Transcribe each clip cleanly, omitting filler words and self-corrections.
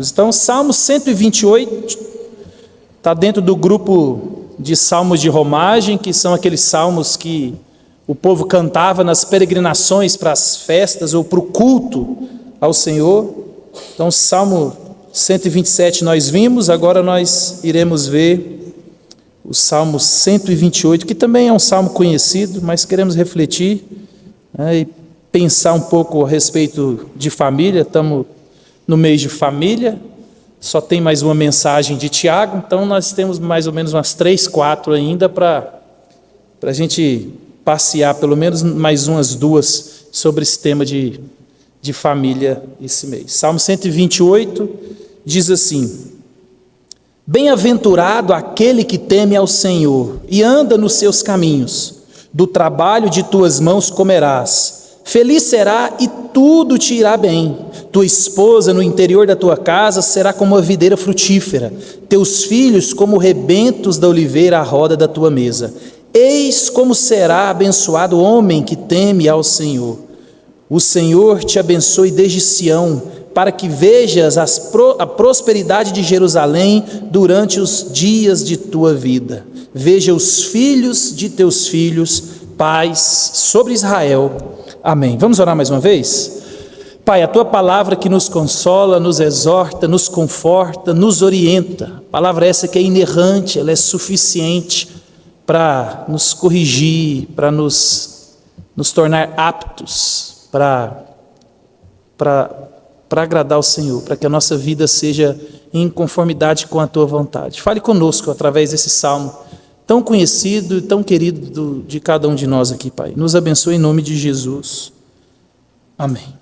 Então, Salmo 128 está dentro do grupo de salmos de romagem, que são aqueles salmos que o povo cantava nas peregrinações para as festas ou para o culto ao Senhor. Então, Salmo 127 nós vimos, agora nós iremos ver o Salmo 128, que também é um salmo conhecido, mas queremos refletir, e pensar um pouco a respeito de família. Estamos no mês de família, só tem mais uma mensagem de Tiago, então nós temos mais ou menos umas 3, 4 ainda para a gente passear, pelo menos mais umas 2 sobre esse tema de família esse mês. Salmo 128 diz assim: Bem-aventurado aquele que teme ao Senhor e anda nos seus caminhos, do trabalho de tuas mãos comerás. Feliz será e tudo te irá bem. Tua esposa no interior da tua casa será como a videira frutífera, teus filhos como rebentos da oliveira à roda da tua mesa. Eis como será abençoado o homem que teme ao Senhor. O Senhor te abençoe desde Sião, para que vejas a prosperidade de Jerusalém durante os dias de tua vida. Veja os filhos de teus filhos, paz sobre Israel. Amém. Vamos orar mais uma vez? Pai, a Tua palavra que nos consola, nos exorta, nos conforta, nos orienta. A palavra essa que é inerrante, ela é suficiente para nos corrigir, para nos tornar aptos, para agradar ao Senhor, para que a nossa vida seja em conformidade com a Tua vontade. Fale conosco através desse salmo tão conhecido e tão querido de cada um de nós aqui, Pai. Nos abençoe em nome de Jesus. Amém.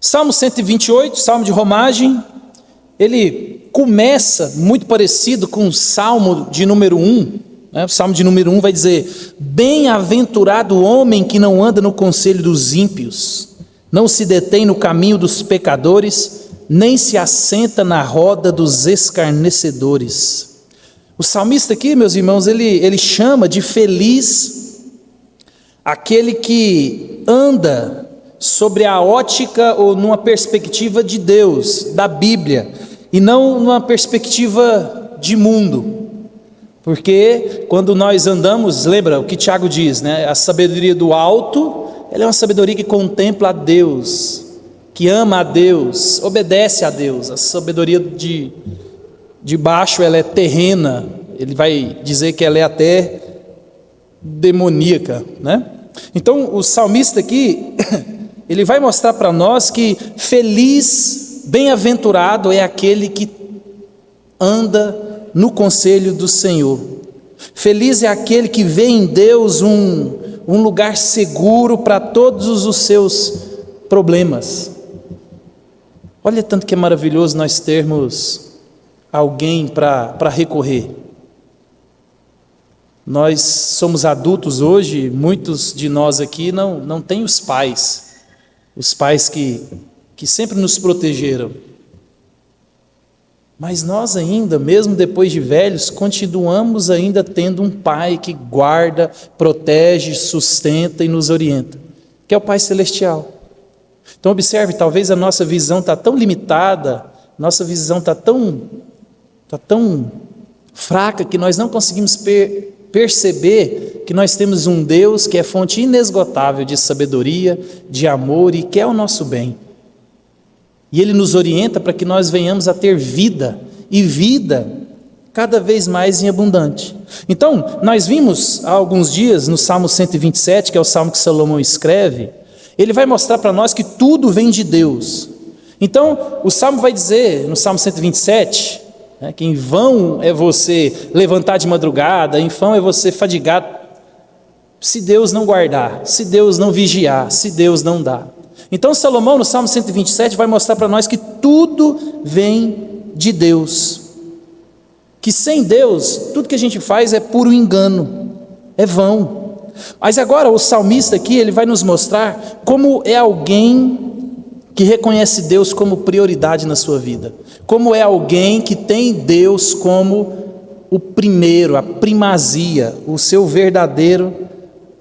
Salmo 128, salmo de romagem, ele começa muito parecido com o salmo de número 1. O salmo de número 1 vai dizer: Bem-aventurado o homem que não anda no conselho dos ímpios, não se detém no caminho dos pecadores, nem se assenta na roda dos escarnecedores. O salmista aqui, meus irmãos, ele chama de feliz aquele que anda sobre a ótica ou numa perspectiva de Deus, da Bíblia, e não numa perspectiva de mundo. Porque quando nós andamos, lembra o que Tiago diz, né? A sabedoria do alto, ela é uma sabedoria que contempla a Deus, que ama a Deus, obedece a Deus. A sabedoria de baixo, ela é terrena, ele vai dizer que ela é até demoníaca, né? Então o salmista aqui, ele vai mostrar para nós que feliz, bem-aventurado é aquele que anda no conselho do Senhor. Feliz é aquele que vê em Deus um lugar seguro para todos os seus problemas. Olha tanto que é maravilhoso nós termos alguém para recorrer. Nós somos adultos hoje, muitos de nós aqui não têm os pais que sempre nos protegeram. Mas nós ainda, mesmo depois de velhos, continuamos ainda tendo um Pai que guarda, protege, sustenta e nos orienta, que é o Pai Celestial. Então observe, talvez a nossa visão está tão limitada, nossa visão está tão fraca, que nós não conseguimos perceber que nós temos um Deus que é fonte inesgotável de sabedoria, de amor e quer o nosso bem. E Ele nos orienta para que nós venhamos a ter vida, e vida cada vez mais em abundante. Então, nós vimos há alguns dias no Salmo 127, que é o salmo que Salomão escreve, ele vai mostrar para nós que tudo vem de Deus. Então, o salmo vai dizer, no Salmo 127, que em vão é você levantar de madrugada, em vão é você fadigar, se Deus não guardar, se Deus não vigiar, se Deus não dar. Então Salomão no Salmo 127 vai mostrar para nós que tudo vem de Deus, que sem Deus tudo que a gente faz é puro engano, é vão. Mas agora o salmista aqui, ele vai nos mostrar como é alguém que reconhece Deus como prioridade na sua vida, como é alguém que tem Deus como o primeiro, a primazia, o seu verdadeiro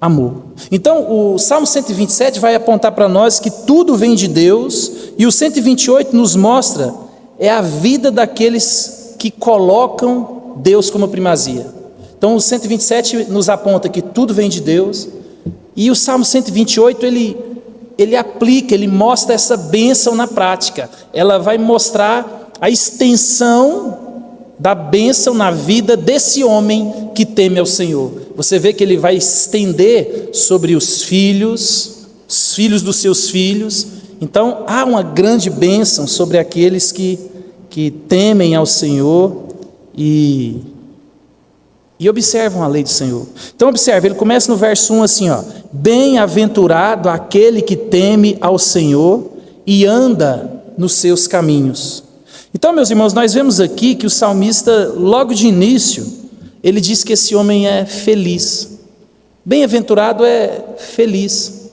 amor. Então, o Salmo 127 vai apontar para nós que tudo vem de Deus, e o 128 nos mostra a vida daqueles que colocam Deus como primazia. Então, o 127 nos aponta que tudo vem de Deus, e o Salmo 128 ele aplica, ele mostra essa bênção na prática. Ela vai mostrar a extensão da bênção na vida desse homem que teme ao Senhor. Você vê que ele vai estender sobre os filhos dos seus filhos. Então há uma grande bênção sobre aqueles que temem ao Senhor e observam a lei do Senhor. Então observe, ele começa no verso 1 assim, ó: bem-aventurado aquele que teme ao Senhor e anda nos seus caminhos. Então, meus irmãos, nós vemos aqui que o salmista, logo de início, ele diz que esse homem é feliz. Bem-aventurado é feliz.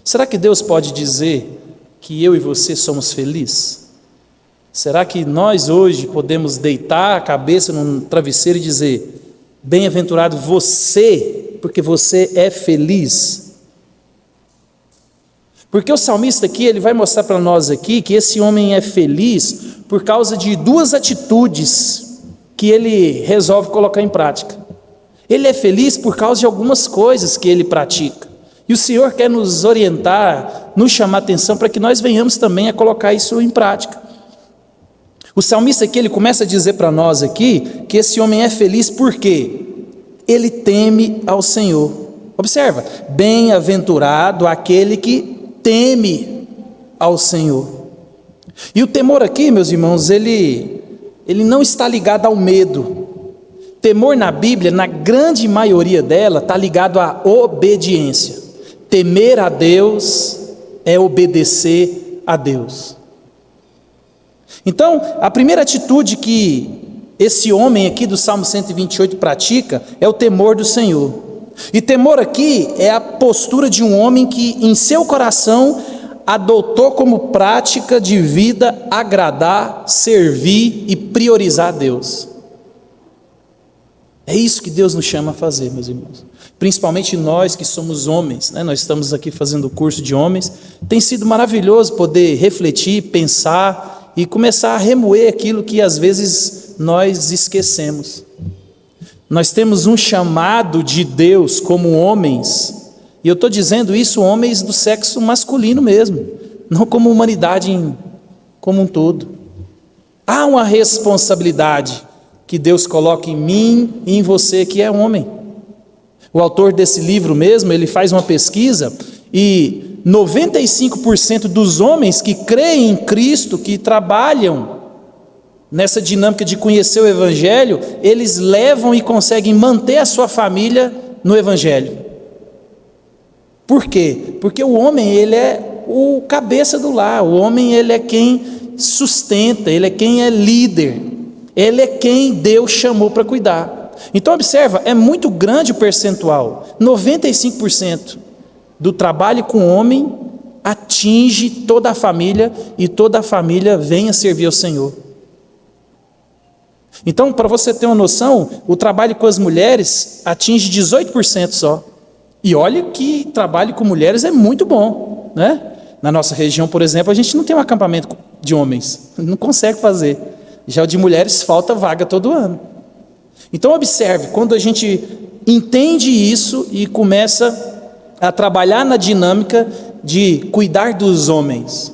Será que Deus pode dizer que eu e você somos felizes? Será que nós hoje podemos deitar a cabeça num travesseiro e dizer: bem-aventurado você, porque você é feliz? Porque o salmista aqui, ele vai mostrar para nós aqui que esse homem é feliz por causa de duas atitudes que ele resolve colocar em prática. Ele é feliz por causa de algumas coisas que ele pratica. E o Senhor quer nos orientar, nos chamar a atenção para que nós venhamos também a colocar isso em prática. O salmista aqui, ele começa a dizer para nós aqui que esse homem é feliz porque ele teme ao Senhor. Observa, bem-aventurado aquele que teme ao Senhor. E o temor aqui, meus irmãos, ele não está ligado ao medo. Temor na Bíblia, na grande maioria dela, está ligado à obediência. Temer a Deus é obedecer a Deus. Então, a primeira atitude que esse homem aqui do Salmo 128 pratica é o temor do Senhor. E temor aqui é a postura de um homem que em seu coração adotou como prática de vida agradar, servir e priorizar a Deus. É isso que Deus nos chama a fazer, meus irmãos. Principalmente nós que somos homens, né? Nós estamos aqui fazendo o curso de homens. Tem sido maravilhoso poder refletir, pensar e começar a remoer aquilo que às vezes nós esquecemos. Nós temos um chamado de Deus como homens, e eu estou dizendo isso, homens do sexo masculino mesmo, não como humanidade como um todo. Há uma responsabilidade que Deus coloca em mim e em você que é homem. O autor desse livro mesmo, ele faz uma pesquisa e 95% dos homens que creem em Cristo, que trabalham nessa dinâmica de conhecer o Evangelho, eles levam e conseguem manter a sua família no Evangelho. Por quê? Porque o homem, ele é o cabeça do lar, o homem, ele é quem sustenta, ele é quem é líder, ele é quem Deus chamou para cuidar. Então observa, é muito grande o percentual, 95% do trabalho com o homem atinge toda a família e toda a família vem a servir ao Senhor. Então, para você ter uma noção, o trabalho com as mulheres atinge 18% só. E olha que trabalho com mulheres é muito bom, né? Na nossa região, por exemplo, a gente não tem um acampamento de homens, não consegue fazer. Já o de mulheres falta vaga todo ano. Então observe, quando a gente entende isso e começa a trabalhar na dinâmica de cuidar dos homens.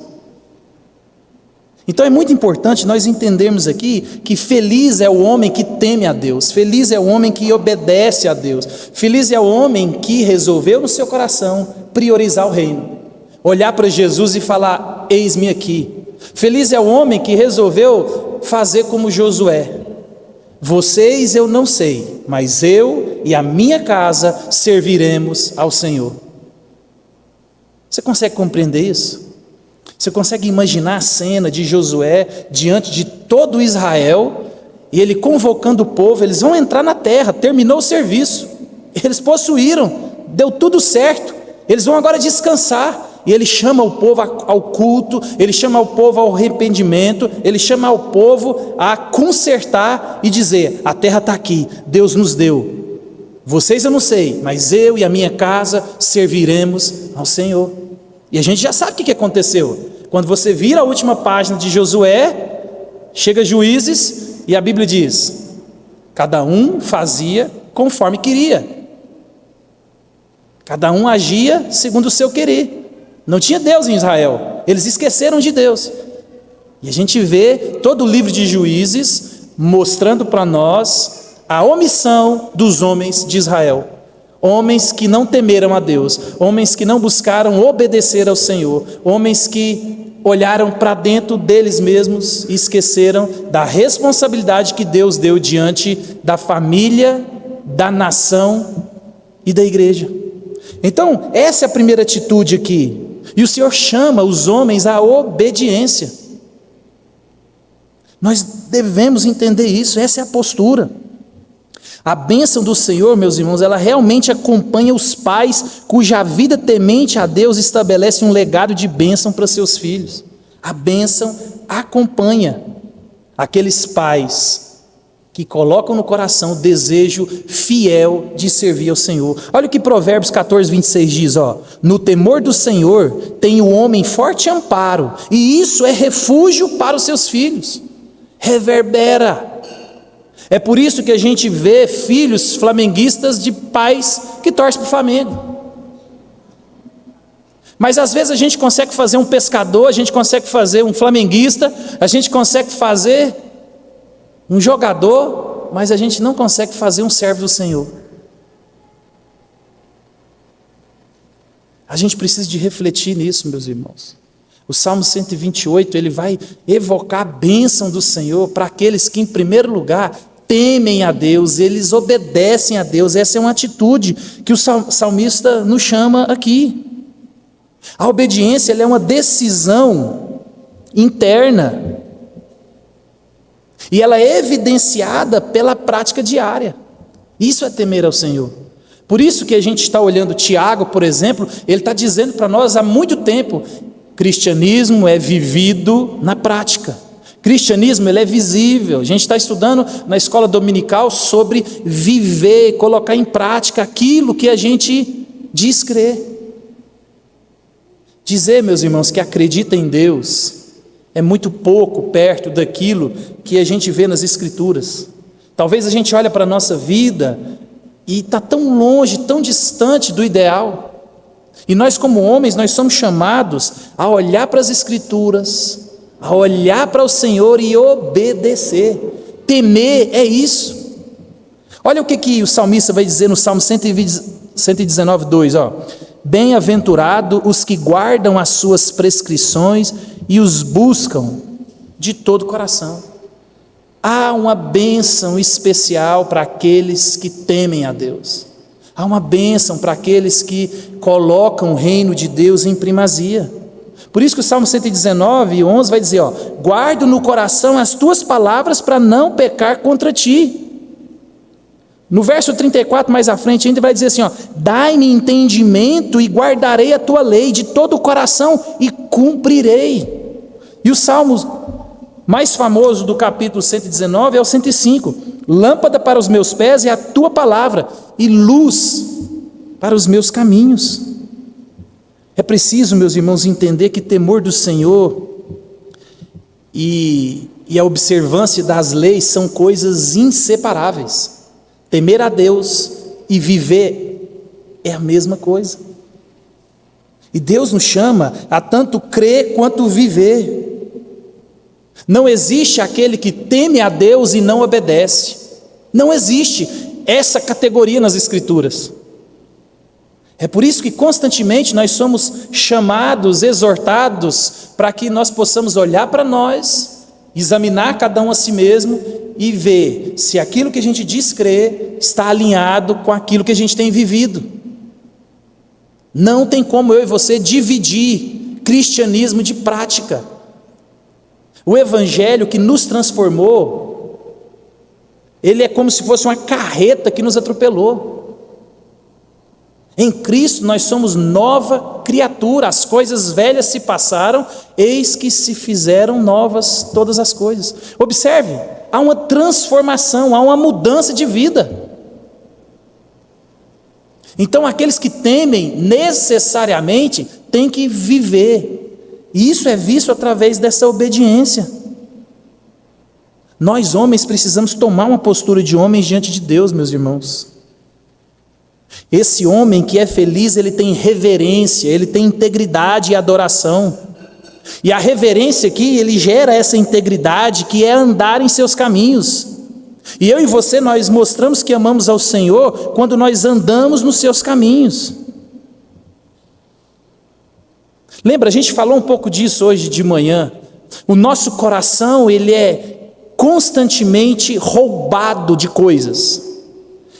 Então é muito importante nós entendermos aqui que feliz é o homem que teme a Deus, feliz é o homem que obedece a Deus, feliz é o homem que resolveu no seu coração priorizar o reino, olhar para Jesus e falar: eis-me aqui. Feliz é o homem que resolveu fazer como Josué: vocês eu não sei, mas eu e a minha casa serviremos ao Senhor. Você consegue compreender isso? Você consegue imaginar a cena de Josué diante de todo Israel, e ele convocando o povo, eles vão entrar na terra, terminou o serviço, eles possuíram, deu tudo certo, eles vão agora descansar, e ele chama o povo ao culto, ele chama o povo ao arrependimento, ele chama o povo a consertar e dizer: a terra está aqui, Deus nos deu. Vocês eu não sei, mas eu e a minha casa serviremos ao Senhor. E a gente já sabe o que aconteceu. Quando você vira a última página de Josué, chega Juízes e a Bíblia diz: cada um fazia conforme queria. Cada um agia segundo o seu querer. Não tinha Deus em Israel. Eles esqueceram de Deus. E a gente vê todo o livro de Juízes mostrando para nós a omissão dos homens de Israel. Homens que não temeram a Deus, homens que não buscaram obedecer ao Senhor, homens que olharam para dentro deles mesmos e esqueceram da responsabilidade que Deus deu diante da família, da nação e da igreja. Então, essa é a primeira atitude aqui. E o Senhor chama os homens à obediência. Nós devemos entender isso, essa é a postura. A bênção do Senhor, meus irmãos, ela realmente acompanha os pais cuja vida temente a Deus estabelece um legado de bênção para seus filhos. A bênção acompanha aqueles pais que colocam no coração o desejo fiel de servir ao Senhor. Olha o que Provérbios 14, 26 diz, no temor do Senhor tem o homem forte amparo, e isso é refúgio para os seus filhos. Reverbera. É por isso que a gente vê filhos flamenguistas de pais que torcem para o Flamengo. Mas às vezes a gente consegue fazer um pescador, a gente consegue fazer um flamenguista, a gente consegue fazer um jogador, mas a gente não consegue fazer um servo do Senhor. A gente precisa de refletir nisso, meus irmãos. O Salmo 128, ele vai evocar a bênção do Senhor para aqueles que, em primeiro lugar, temem a Deus, eles obedecem a Deus. Essa é uma atitude que o salmista nos chama aqui. A obediência, ela é uma decisão interna, e ela é evidenciada pela prática diária. Isso é temer ao Senhor. Por isso que a gente está olhando Tiago, por exemplo, ele está dizendo para nós há muito tempo: cristianismo é vivido na prática. Cristianismo, ele é visível. A gente está estudando na escola dominical sobre viver, colocar em prática aquilo que a gente diz crer. Dizer, meus irmãos, que acredita em Deus é muito pouco perto daquilo que a gente vê nas Escrituras. Talvez a gente olhe para a nossa vida e está tão longe, tão distante do ideal. E nós, como homens, nós somos chamados a olhar para as Escrituras, a olhar para o Senhor e obedecer. Temer é isso. Olha o que o salmista vai dizer no Salmo 119, 2. Bem-aventurado os que guardam as suas prescrições e os buscam de todo o coração. Há uma bênção especial para aqueles que temem a Deus. Há uma bênção para aqueles que colocam o reino de Deus em primazia. Por isso que o Salmo 119, 11 vai dizer, guardo no coração as tuas palavras para não pecar contra ti. No verso 34, mais à frente, ainda vai dizer assim, dai-me entendimento e guardarei a tua lei de todo o coração e cumprirei. E o salmo mais famoso do capítulo 119 é o 105. Lâmpada para os meus pés é a tua palavra e luz para os meus caminhos. É preciso, meus irmãos, entender que temor do Senhor e a observância das leis são coisas inseparáveis. Temer a Deus e viver é a mesma coisa. E Deus nos chama a tanto crer quanto viver. Não existe aquele que teme a Deus e não obedece. Não existe essa categoria nas Escrituras. É por isso que constantemente nós somos chamados, exortados, para que nós possamos olhar para nós, examinar cada um a si mesmo e ver se aquilo que a gente diz crer está alinhado com aquilo que a gente tem vivido. Não tem como eu e você dividir cristianismo de prática. O evangelho que nos transformou, ele é como se fosse uma carreta que nos atropelou. Em Cristo nós somos nova criatura, as coisas velhas se passaram, eis que se fizeram novas todas as coisas. Observe, há uma transformação, há uma mudança de vida. Então aqueles que temem necessariamente têm que viver, e isso é visto através dessa obediência. Nós homens precisamos tomar uma postura de homens diante de Deus, meus irmãos. Esse homem que é feliz, ele tem reverência, ele tem integridade e adoração. E a reverência aqui, ele gera essa integridade que é andar em seus caminhos. E eu e você, nós mostramos que amamos ao Senhor quando nós andamos nos seus caminhos. Lembra, a gente falou um pouco disso hoje de manhã. O nosso coração, ele é constantemente roubado de coisas.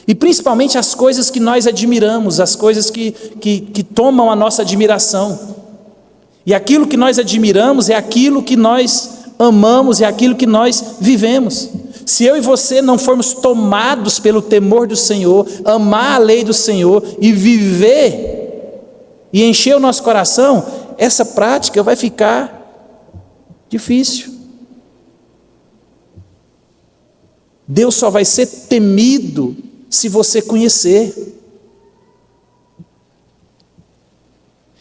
E principalmente as coisas que nós admiramos, as coisas que tomam a nossa admiração. E aquilo que nós admiramos é aquilo que nós amamos, é aquilo que nós vivemos. Se eu e você não formos tomados pelo temor do Senhor, amar a lei do Senhor e viver e encher o nosso coração, essa prática vai ficar difícil. Deus só vai ser temido se você conhecer.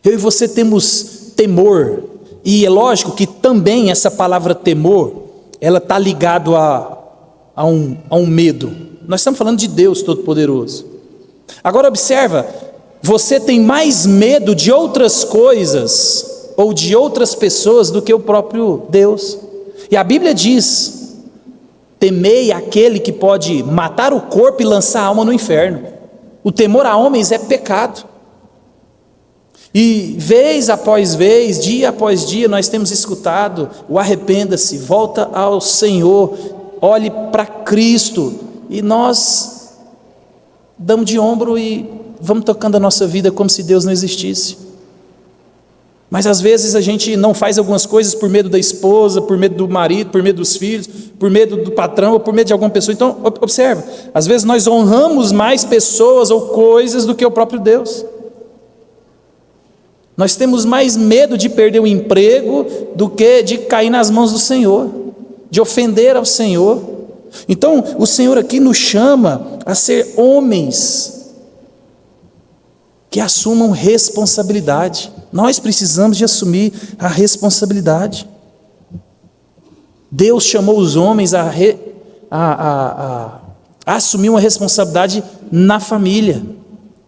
Eu e você temos temor, e é lógico que também essa palavra temor, ela está ligado a um medo. Nós estamos falando de Deus Todo-Poderoso. Agora observa, você tem mais medo de outras coisas ou de outras pessoas do que o próprio Deus. E a Bíblia diz: temei aquele que pode matar o corpo e lançar a alma no inferno. O temor a homens é pecado. E vez após vez, dia após dia, nós temos escutado o arrependa-se, volta ao Senhor, olhe para Cristo, e nós damos de ombro e vamos tocando a nossa vida como se Deus não existisse. Mas às vezes a gente não faz algumas coisas por medo da esposa, por medo do marido, por medo dos filhos, por medo do patrão ou por medo de alguma pessoa. Então observa, às vezes nós honramos mais pessoas ou coisas do que o próprio Deus. Nós temos mais medo de perder o emprego do que de cair nas mãos do Senhor, de ofender ao Senhor. Então o Senhor aqui nos chama a ser homens que assumam responsabilidade. Nós precisamos de assumir a responsabilidade. Deus chamou os homens a assumir uma responsabilidade na família,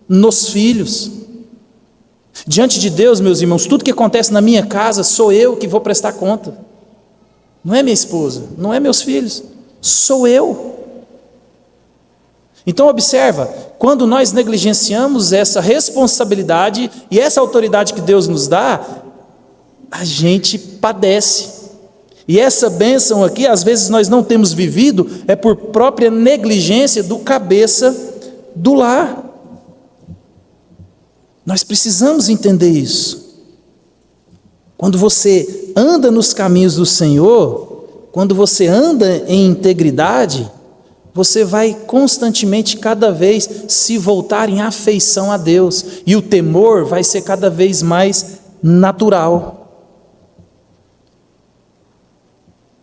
nos filhos. Diante de Deus, meus irmãos, tudo que acontece na minha casa, sou eu que vou prestar conta. Não é minha esposa, não é meus filhos, sou eu. Então observa, quando nós negligenciamos essa responsabilidade e essa autoridade que Deus nos dá, a gente padece. E essa bênção aqui, às vezes nós não temos vivido, é por própria negligência do cabeça do lar. Nós precisamos entender isso. Quando você anda nos caminhos do Senhor, quando você anda em integridade, você vai constantemente, cada vez, se voltar em afeição a Deus, e o temor vai ser cada vez mais natural.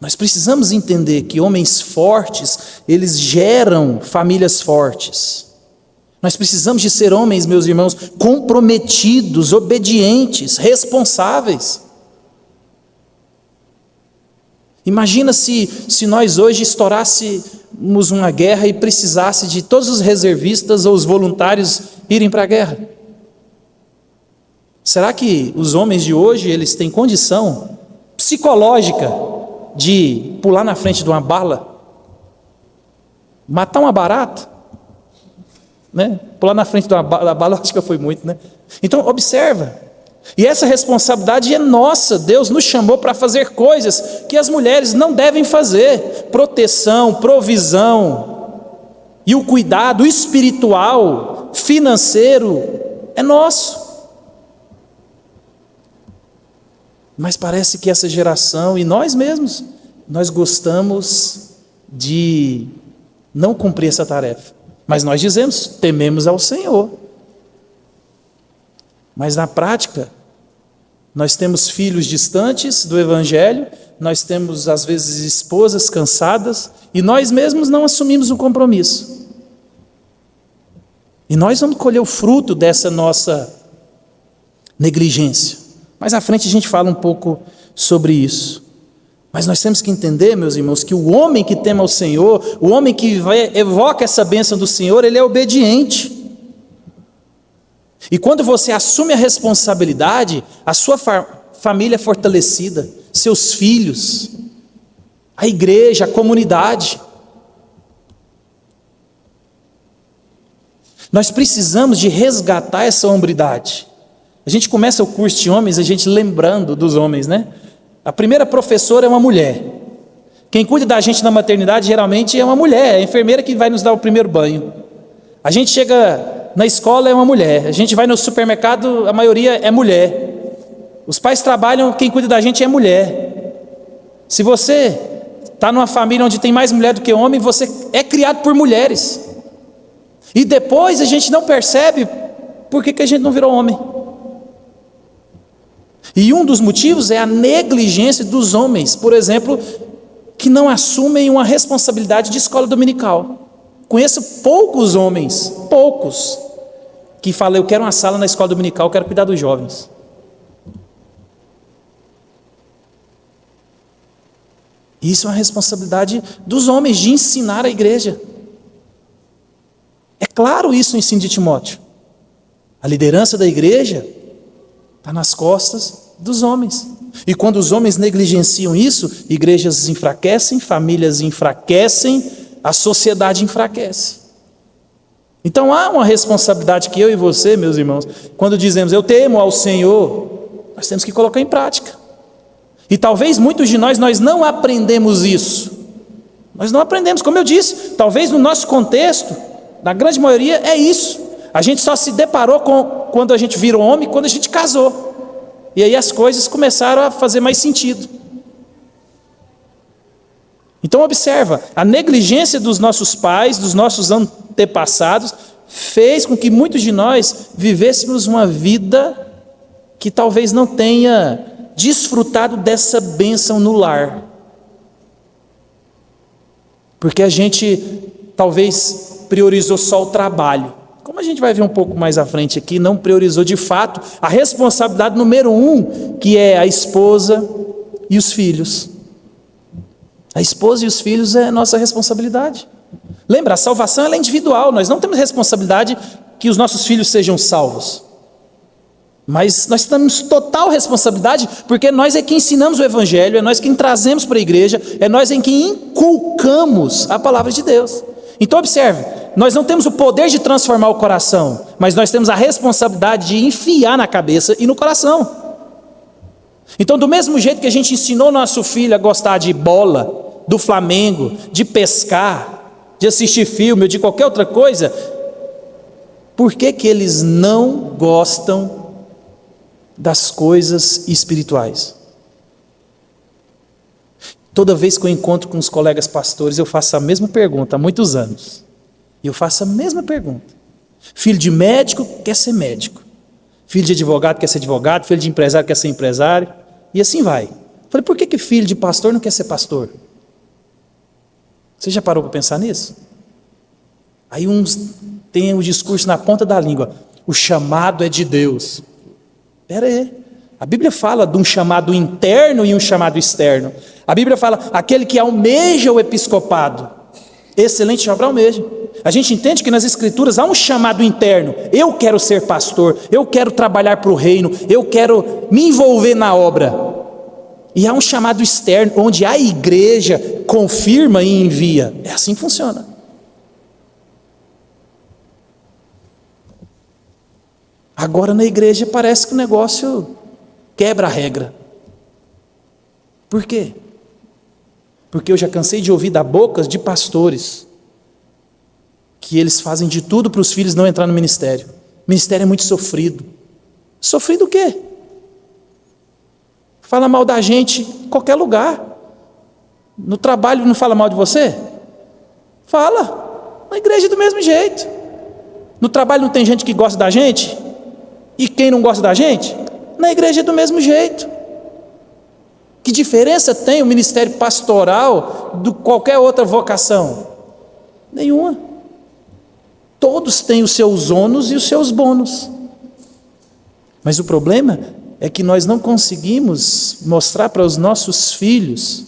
Nós precisamos entender que homens fortes, eles geram famílias fortes. Nós precisamos de ser homens, meus irmãos, comprometidos, obedientes, responsáveis. Imagina se nós hoje estourássemos uma guerra e precisasse de todos os reservistas ou os voluntários irem para a guerra. Será que os homens de hoje, eles têm condição psicológica de pular na frente de uma bala, matar uma barata? Né? Pular na frente da bala, acho que foi muito, né? Então observa, e essa responsabilidade é nossa. Deus nos chamou para fazer coisas que as mulheres não devem fazer. Proteção, provisão e o cuidado espiritual, financeiro é nosso. Mas parece que essa geração e nós mesmos, nós gostamos de não cumprir essa tarefa. Mas nós dizemos, tememos ao Senhor. Mas na prática, nós temos filhos distantes do Evangelho, nós temos às vezes esposas cansadas, e nós mesmos não assumimos o compromisso. E nós vamos colher o fruto dessa nossa negligência. Mais à frente a gente fala um pouco sobre isso. Mas nós temos que entender, meus irmãos, que o homem que teme ao Senhor, o homem que evoca essa bênção do Senhor, ele é obediente. E quando você assume a responsabilidade, a sua família é fortalecida, seus filhos, a igreja, a comunidade. Nós precisamos de resgatar essa hombridade. A gente começa o curso de homens, a gente lembrando dos homens, né? A primeira professora é uma mulher. Quem cuida da gente na maternidade geralmente é uma mulher, é a enfermeira que vai nos dar o primeiro banho. A gente chega na escola, é uma mulher. A gente vai no supermercado, a maioria é mulher. Os pais trabalham, quem cuida da gente é mulher. Se você está numa família onde tem mais mulher do que homem, você é criado por mulheres. E depois a gente não percebe por que a gente não virou homem. E um dos motivos é a negligência dos homens, por exemplo, que não assumem uma responsabilidade de escola dominical. Conheço poucos homens, que falam: eu quero uma sala na escola dominical, eu quero cuidar dos jovens. Isso é uma responsabilidade dos homens, de ensinar a igreja. É claro isso no ensino de Timóteo. A liderança da igreja está nas costas dos homens. E quando os homens negligenciam isso, igrejas enfraquecem, famílias enfraquecem, a sociedade enfraquece. Então há uma responsabilidade que eu e você, meus irmãos, quando dizemos eu temo ao Senhor, nós temos que colocar em prática. E talvez muitos de nós não aprendemos isso. Nós não aprendemos, como eu disse, talvez no nosso contexto, na grande maioria é isso. A gente só se deparou com quando a gente virou homem, quando a gente casou. E aí as coisas começaram a fazer mais sentido. Então observa, a negligência dos nossos pais, dos nossos antepassados, fez com que muitos de nós vivêssemos uma vida que talvez não tenha desfrutado dessa bênção no lar. Porque a gente talvez priorizou só o trabalho. Como a gente vai ver um pouco mais à frente aqui, não priorizou de fato a responsabilidade número 1, que é a esposa e os filhos. A esposa e os filhos é a nossa responsabilidade. Lembra, a salvação ela é individual, nós não temos responsabilidade que os nossos filhos sejam salvos. Mas nós temos total responsabilidade, porque nós é que ensinamos o Evangelho, é nós quem trazemos para a igreja, é nós em quem inculcamos a palavra de Deus. Então observe, nós não temos o poder de transformar o coração, mas nós temos a responsabilidade de enfiar na cabeça e no coração. Então do mesmo jeito que a gente ensinou nosso filho a gostar de bola, do Flamengo, de pescar, de assistir filme ou de qualquer outra coisa, por que eles não gostam das coisas espirituais? Toda vez que eu encontro com os colegas pastores, eu faço a mesma pergunta há muitos anos. E eu faço a mesma pergunta. Filho de médico quer ser médico. Filho de advogado quer ser advogado. Filho de empresário quer ser empresário. E assim vai. Falei, por que filho de pastor não quer ser pastor? Você já parou para pensar nisso? Aí uns têm o discurso na ponta da língua. O chamado é de Deus. Espera aí. A Bíblia fala de um chamado interno e um chamado externo. A Bíblia fala, aquele que almeja o episcopado, excelente obra almeja. A gente entende que nas Escrituras há um chamado interno. Eu quero ser pastor, eu quero trabalhar para o reino, eu quero me envolver na obra. E há um chamado externo, onde a igreja confirma e envia. É assim que funciona. Agora na igreja parece que o negócio quebra a regra. Por quê? Porque eu já cansei de ouvir da boca de pastores que eles fazem de tudo para os filhos não entrar no ministério. O ministério é muito sofrido. Sofrido o quê? Fala mal da gente em qualquer lugar. No trabalho não fala mal de você? Fala. Na igreja é do mesmo jeito. No trabalho não tem gente que gosta da gente? E quem não gosta da gente? Na igreja é do mesmo jeito. Que diferença tem o ministério pastoral de qualquer outra vocação? Nenhuma. Todos têm os seus ônus e os seus bônus. Mas o problema é que nós não conseguimos mostrar para os nossos filhos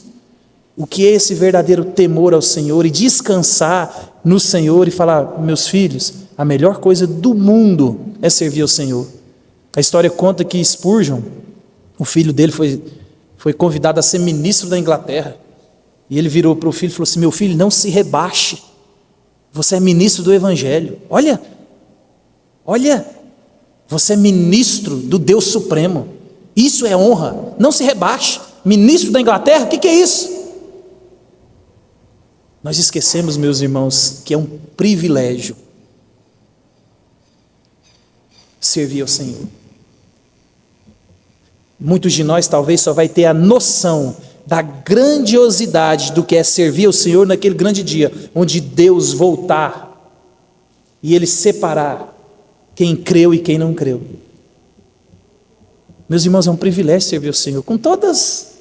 o que é esse verdadeiro temor ao Senhor e descansar no Senhor e falar: meus filhos, a melhor coisa do mundo é servir ao Senhor. A história conta que Spurgeon, o filho dele, foi convidado a ser ministro da Inglaterra. E ele virou para o filho e falou assim: meu filho, não se rebaixe, você é ministro do Evangelho. Olha, você é ministro do Deus Supremo, isso é honra, não se rebaixe. Ministro da Inglaterra, o que é isso? Nós esquecemos, meus irmãos, que é um privilégio servir ao Senhor. Muitos de nós talvez só vai ter a noção da grandiosidade do que é servir ao Senhor naquele grande dia, onde Deus voltar e Ele separar quem creu e quem não creu. Meus irmãos, é um privilégio servir ao Senhor, com todas.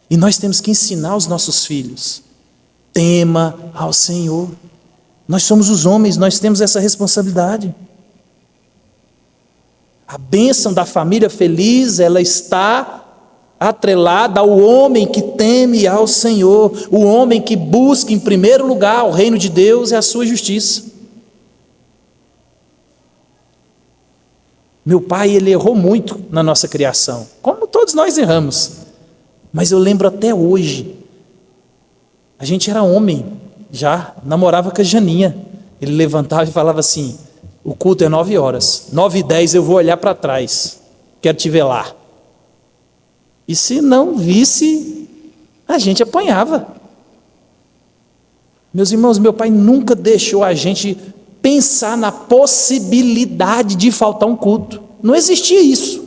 E nós temos que ensinar os nossos filhos: tema ao Senhor. Nós somos os homens, nós temos essa responsabilidade. A bênção da família feliz, ela está atrelada ao homem que teme ao Senhor, o homem que busca em primeiro lugar o reino de Deus e a sua justiça. Meu pai, ele errou muito na nossa criação, como todos nós erramos, mas eu lembro até hoje, a gente era homem, já namorava com a Janinha, ele levantava e falava assim: o culto é 9 horas, 9h10 eu vou olhar para trás, quero te ver lá. E se não visse, a gente apanhava. Meus irmãos, meu pai nunca deixou a gente pensar na possibilidade de faltar um culto. Não existia isso.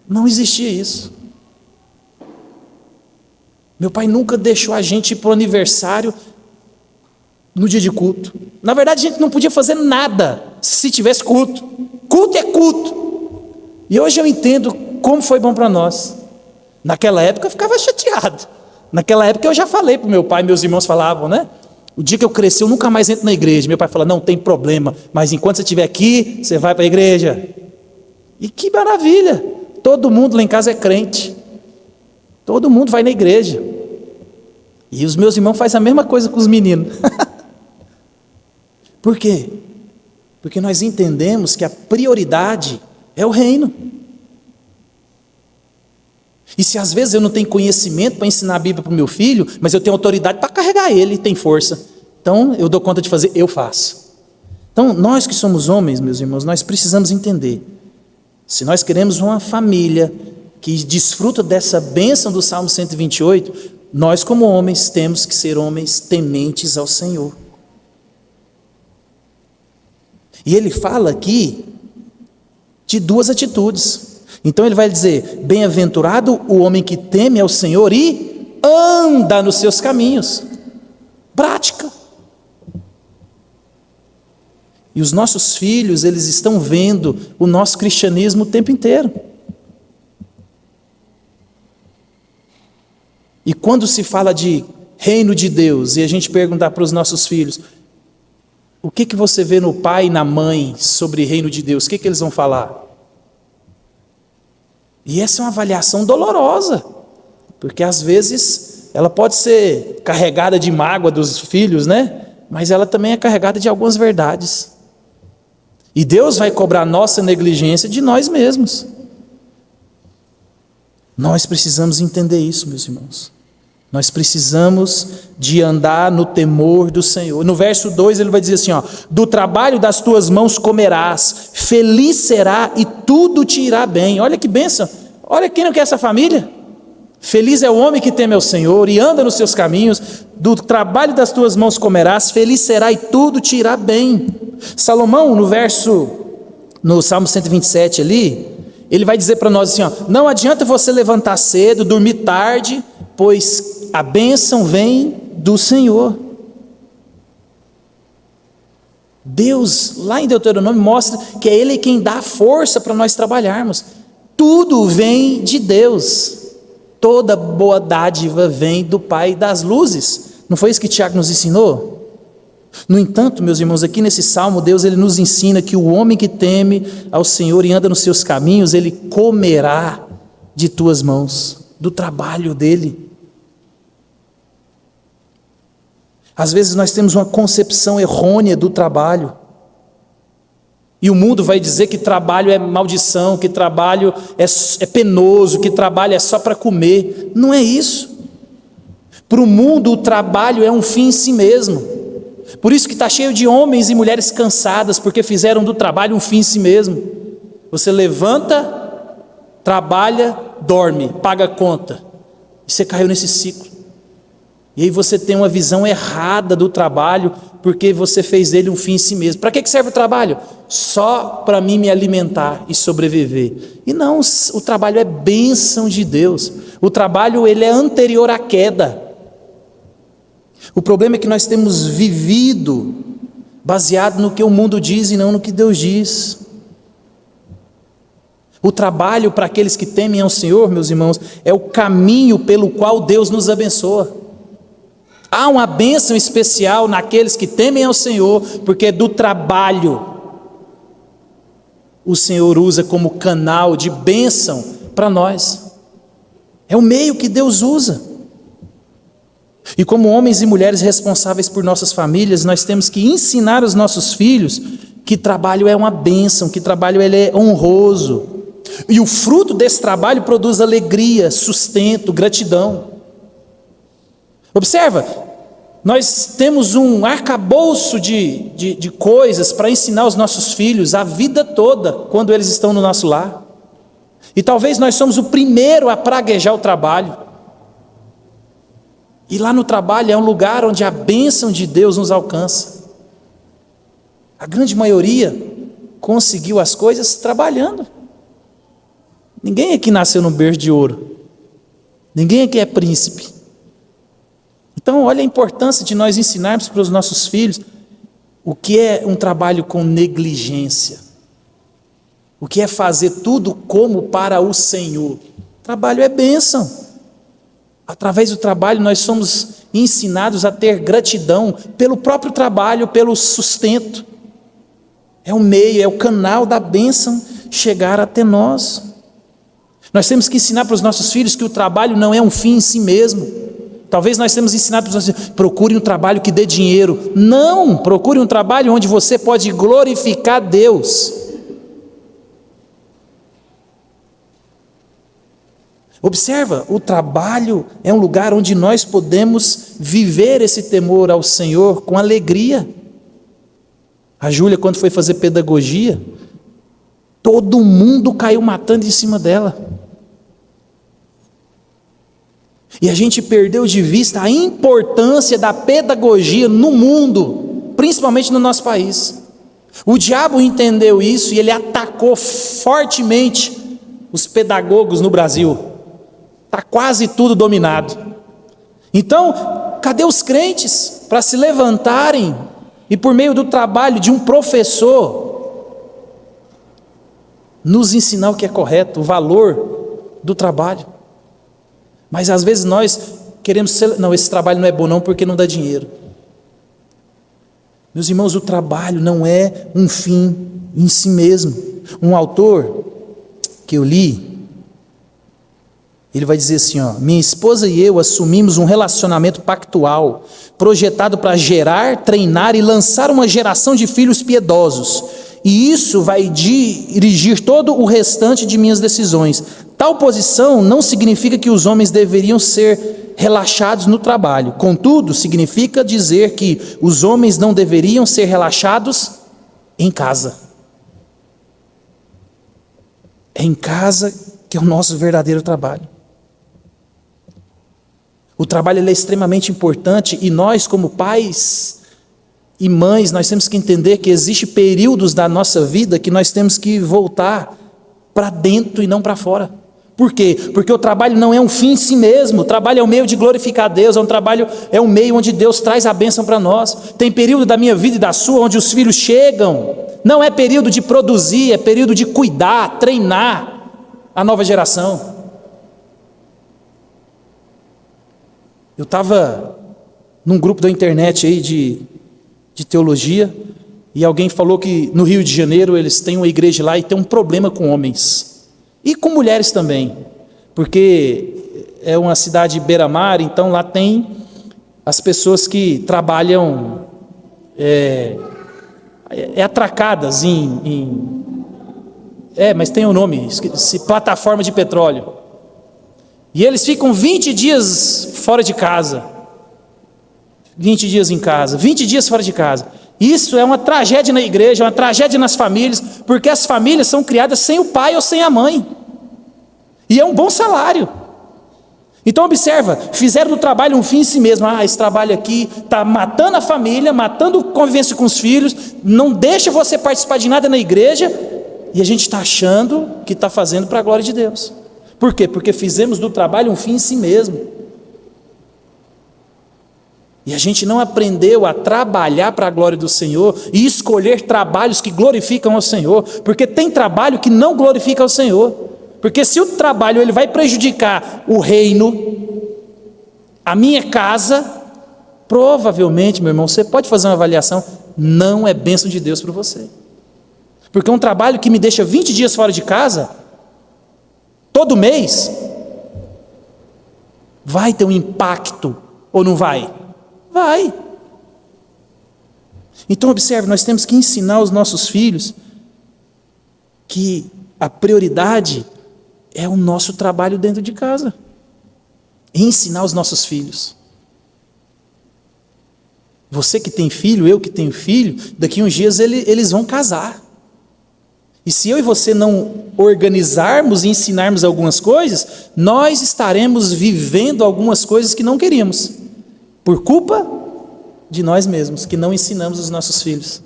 Não existia isso. Meu pai nunca deixou a gente ir para o aniversário no dia de culto. Na verdade, a gente não podia fazer nada se tivesse culto. Culto é culto. E hoje eu entendo como foi bom para nós. Naquela época eu ficava chateado. Naquela época eu já falei para o meu pai, meus irmãos falavam, né? O dia que eu cresci, eu nunca mais entro na igreja. Meu pai fala: não tem problema, mas enquanto você estiver aqui, você vai para a igreja. E que maravilha! Todo mundo lá em casa é crente. Todo mundo vai na igreja. E os meus irmãos fazem a mesma coisa com os meninos. Por quê? Porque nós entendemos que a prioridade é o reino. E se às vezes eu não tenho conhecimento para ensinar a Bíblia para o meu filho, mas eu tenho autoridade para carregar ele, tem força, então eu dou conta de fazer, eu faço. Então nós que somos homens, meus irmãos, nós precisamos entender, se nós queremos uma família que desfruta dessa bênção do Salmo 128, nós como homens temos que ser homens tementes ao Senhor. E ele fala aqui de 2 atitudes. Então ele vai dizer: bem-aventurado o homem que teme ao Senhor e anda nos seus caminhos. Prática. E os nossos filhos, eles estão vendo o nosso cristianismo o tempo inteiro. E quando se fala de reino de Deus, e a gente perguntar para os nossos filhos: o que você vê no pai e na mãe sobre reino de Deus? O que eles vão falar? E essa é uma avaliação dolorosa, porque às vezes ela pode ser carregada de mágoa dos filhos, né? Mas ela também é carregada de algumas verdades. E Deus vai cobrar nossa negligência de nós mesmos. Nós precisamos entender isso, meus irmãos. Nós precisamos de andar no temor do Senhor. No verso 2 ele vai dizer assim, ó: do trabalho das tuas mãos comerás, feliz será e tudo te irá bem. Olha que bênção. Olha, quem não quer essa família? Feliz é o homem que teme ao Senhor e anda nos seus caminhos. Do trabalho das tuas mãos comerás, feliz será e tudo te irá bem. Salomão, no Salmo 127 ali, ele vai dizer para nós assim, ó: não adianta você levantar cedo, dormir tarde, pois a bênção vem do Senhor. Deus, lá em Deuteronômio, mostra que é Ele quem dá a força para nós trabalharmos. Tudo vem de Deus. Toda boa dádiva vem do Pai das luzes. Não foi isso que Tiago nos ensinou? No entanto, meus irmãos, aqui nesse salmo, Deus ele nos ensina que o homem que teme ao Senhor e anda nos seus caminhos, ele comerá de tuas mãos, do trabalho dele. Às vezes nós temos uma concepção errônea do trabalho. E o mundo vai dizer que trabalho é maldição, que trabalho é penoso, que trabalho é só para comer. Não é isso. Para o mundo, o trabalho é um fim em si mesmo. Por isso que está cheio de homens e mulheres cansadas, porque fizeram do trabalho um fim em si mesmo. Você levanta, trabalha, dorme, paga a conta. E você caiu nesse ciclo. E aí você tem uma visão errada do trabalho, porque você fez dele um fim em si mesmo. Para que serve o trabalho? Só para mim me alimentar e sobreviver. E não, o trabalho é bênção de Deus. O trabalho ele é anterior à queda. O problema é que nós temos vivido baseado no que o mundo diz e não no que Deus diz. O trabalho para aqueles que temem ao Senhor, meus irmãos, é o caminho pelo qual Deus nos abençoa. Há uma bênção especial naqueles que temem ao Senhor, porque do trabalho o Senhor usa como canal de bênção para nós. É o meio que Deus usa. E como homens e mulheres responsáveis por nossas famílias, nós temos que ensinar os nossos filhos que trabalho é uma bênção, que trabalho ele é honroso. E o fruto desse trabalho produz alegria, sustento, gratidão. Observa, nós temos um arcabouço de coisas para ensinar os nossos filhos a vida toda, quando eles estão no nosso lar. E talvez nós somos o primeiro a praguejar o trabalho. E lá no trabalho é um lugar onde a bênção de Deus nos alcança. A grande maioria conseguiu as coisas trabalhando. Ninguém aqui nasceu num berço de ouro. Ninguém aqui é príncipe. Então, olha a importância de nós ensinarmos para os nossos filhos o que é um trabalho com negligência. O que é fazer tudo como para o Senhor. Trabalho é bênção. Através do trabalho nós somos ensinados a ter gratidão pelo próprio trabalho, pelo sustento. É o meio, é o canal da bênção chegar até nós. Nós temos que ensinar para os nossos filhos que o trabalho não é um fim em si mesmo. Talvez nós temos ensinado para os nossos filhos, procure um trabalho que dê dinheiro. Não, procure um trabalho onde você pode glorificar Deus. Observa, o trabalho é um lugar onde nós podemos viver esse temor ao Senhor com alegria. A Júlia, quando foi fazer pedagogia, todo mundo caiu matando em cima dela. E a gente perdeu de vista a importância da pedagogia no mundo, principalmente no nosso país. O diabo entendeu isso e ele atacou fortemente os pedagogos no Brasil. Está quase tudo dominado. Então, cadê os crentes para se levantarem e por meio do trabalho de um professor nos ensinar o que é correto, o valor do trabalho? Mas às vezes nós queremos não, esse trabalho não é bom não porque não dá dinheiro. Meus irmãos, o trabalho não é um fim em si mesmo. Um autor que eu li, ele vai dizer assim, minha esposa e eu assumimos um relacionamento pactual, projetado para gerar, treinar e lançar uma geração de filhos piedosos. E isso vai dirigir todo o restante de minhas decisões. Tal posição não significa que os homens deveriam ser relaxados no trabalho. Contudo, significa dizer que os homens não deveriam ser relaxados em casa. É em casa que é o nosso verdadeiro trabalho. O trabalho ele é extremamente importante e nós, como pais e mães, nós temos que entender que existem períodos da nossa vida que nós temos que voltar para dentro e não para fora. Por quê? Porque o trabalho não é um fim em si mesmo. O trabalho é um meio de glorificar a Deus, é um meio onde Deus traz a bênção para nós. Tem período da minha vida e da sua onde os filhos chegam. Não é período de produzir, é período de cuidar, treinar a nova geração. Eu estava num grupo da internet aí de teologia, e alguém falou que no Rio de Janeiro eles têm uma igreja lá e tem um problema com homens, e com mulheres também, porque é uma cidade beira-mar, então lá tem as pessoas que trabalham atracadas mas tem um nome, plataforma de petróleo. E eles ficam 20 dias fora de casa. 20 dias em casa, 20 dias fora de casa. Isso é uma tragédia na igreja, uma tragédia nas famílias, porque as famílias são criadas sem o pai ou sem a mãe. E é um bom salário. Então observa, fizeram do trabalho um fim em si mesmo. Esse trabalho aqui está matando a família, matando a convivência com os filhos, não deixa você participar de nada na igreja, e a gente está achando que está fazendo para a glória de Deus. Por quê? Porque fizemos do trabalho um fim em si mesmo. E a gente não aprendeu a trabalhar para a glória do Senhor e escolher trabalhos que glorificam ao Senhor, porque tem trabalho que não glorifica ao Senhor. Porque se o trabalho ele vai prejudicar o reino, a minha casa, provavelmente, meu irmão, você pode fazer uma avaliação, não é bênção de Deus para você. Porque um trabalho que me deixa 20 dias fora de casa, todo mês, vai ter um impacto ou não vai? Vai. Então observe, nós temos que ensinar os nossos filhos que a prioridade é o nosso trabalho dentro de casa. Ensinar os nossos filhos. Você que tem filho, eu que tenho filho, daqui uns dias eles vão casar. E se eu e você não organizarmos e ensinarmos algumas coisas, nós estaremos vivendo algumas coisas que não queríamos, por culpa de nós mesmos, que não ensinamos os nossos filhos.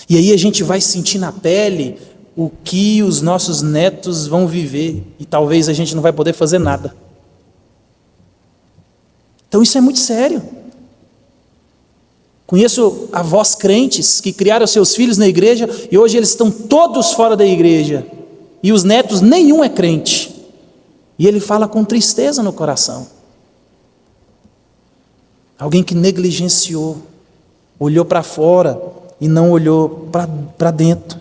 E aí a gente vai sentir na pele o que os nossos netos vão viver, e talvez a gente não vai poder fazer nada. Então isso é muito sério. Conheço avós crentes que criaram seus filhos na igreja e hoje eles estão todos fora da igreja. E os netos, nenhum é crente. E ele fala com tristeza no coração. Alguém que negligenciou, olhou para fora e não olhou para dentro.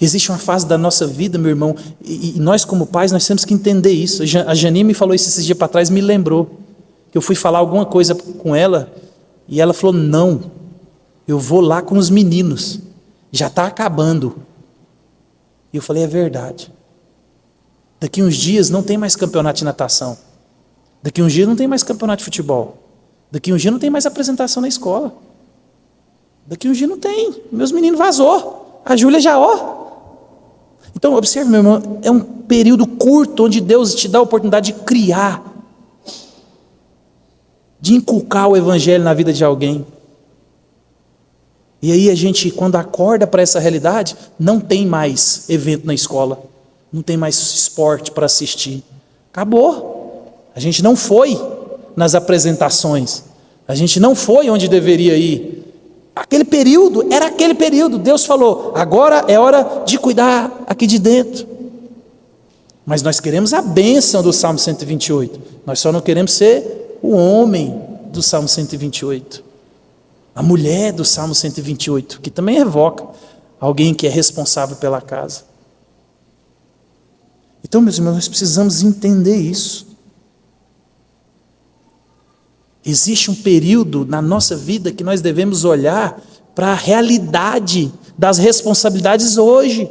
Existe uma fase da nossa vida, meu irmão, e nós como pais, nós temos que entender isso. A Janine me falou isso esses dias para trás, me lembrou. Que eu fui falar alguma coisa com ela, e ela falou, não, eu vou lá com os meninos, já está acabando. E eu falei, é verdade. Daqui uns dias não tem mais campeonato de natação. Daqui uns dias não tem mais campeonato de futebol. Daqui uns dias não tem mais apresentação na escola. Daqui uns dias não tem. Meus meninos vazou. A Júlia já, Então, observe, meu irmão, é um período curto onde Deus te dá a oportunidade de criar, de inculcar o evangelho na vida de alguém. E aí a gente, quando acorda para essa realidade, não tem mais evento na escola, não tem mais esporte para assistir. Acabou. A gente não foi nas apresentações, a gente não foi onde deveria ir. Aquele período, era aquele período. Deus falou, agora é hora de cuidar aqui de dentro. Mas nós queremos a bênção do Salmo 128. Nós só não queremos ser o homem do Salmo 128. A mulher do Salmo 128, que também evoca alguém que é responsável pela casa. Então, meus irmãos, nós precisamos entender isso. Existe um período na nossa vida que nós devemos olhar para a realidade das responsabilidades hoje.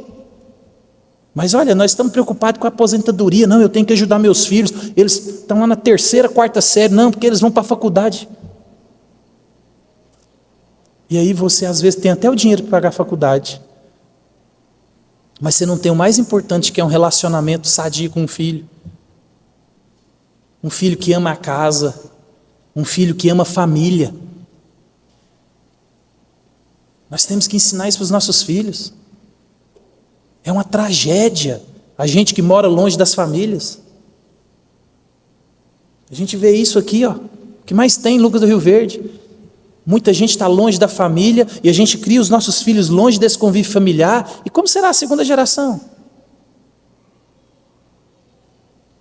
Mas olha, nós estamos preocupados com a aposentadoria. Não, eu tenho que ajudar meus filhos. Eles estão lá na 3ª, 4ª série. Não, porque eles vão para a faculdade. E aí você às vezes tem até o dinheiro para pagar a faculdade. Mas você não tem o mais importante, que é um relacionamento sadio com um filho. Um filho que ama a casa. Um filho que ama a família. Nós temos que ensinar isso para os nossos filhos. É uma tragédia a gente que mora longe das famílias. A gente vê isso aqui, o que mais tem em Lucas do Rio Verde. Muita gente está longe da família e a gente cria os nossos filhos longe desse convívio familiar. E como será a segunda geração?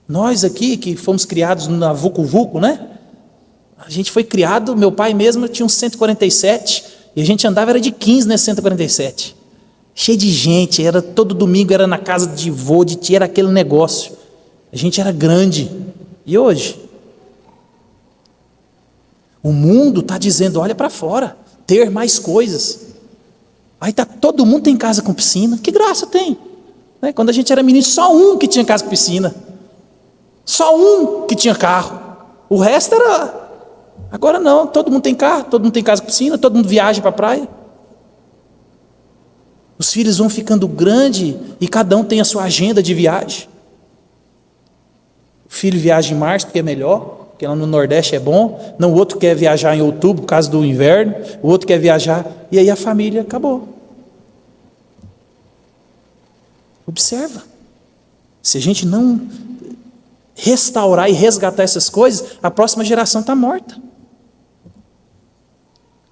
Nós aqui que fomos criados na Vucu Vucu, né? A gente foi criado, meu pai mesmo tinha uns 147, e a gente andava, era de 15 nesse 147. Cheio de gente, era todo domingo, era na casa de vô, de tia, era aquele negócio. A gente era grande. E hoje? O mundo está dizendo, olha para fora, ter mais coisas. Aí todo mundo tem casa com piscina, que graça tem? Quando a gente era menino, só um que tinha casa com piscina. Só um que tinha carro. O resto era... Agora não, todo mundo tem carro, todo mundo tem casa com piscina, todo mundo viaja para a praia. Os filhos vão ficando grandes e cada um tem a sua agenda de viagem. O filho viaja em março porque é melhor, porque lá no Nordeste é bom. Não, o outro quer viajar em outubro por causa do inverno. O outro quer viajar, e aí a família acabou. Observa. Se a gente não restaurar e resgatar essas coisas, a próxima geração está morta.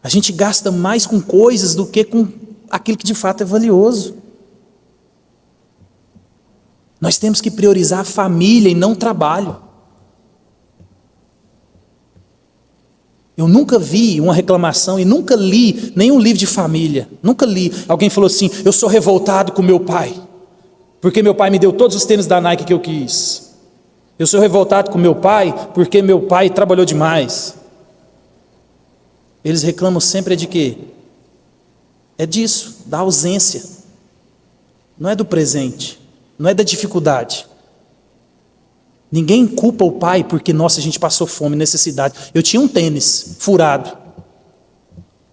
A gente gasta mais com coisas do que com aquilo que de fato é valioso. Nós temos que priorizar a família e não o trabalho. Eu nunca vi uma reclamação e nunca li nenhum livro de família. Nunca li. Alguém falou assim, eu sou revoltado com meu pai, porque meu pai me deu todos os tênis da Nike que eu quis. Eu sou revoltado com meu pai, porque meu pai trabalhou demais. Eles reclamam sempre de quê? É disso, da ausência. Não é do presente, não é da dificuldade. Ninguém culpa o pai porque, nossa, a gente passou fome, necessidade. Eu tinha um tênis furado.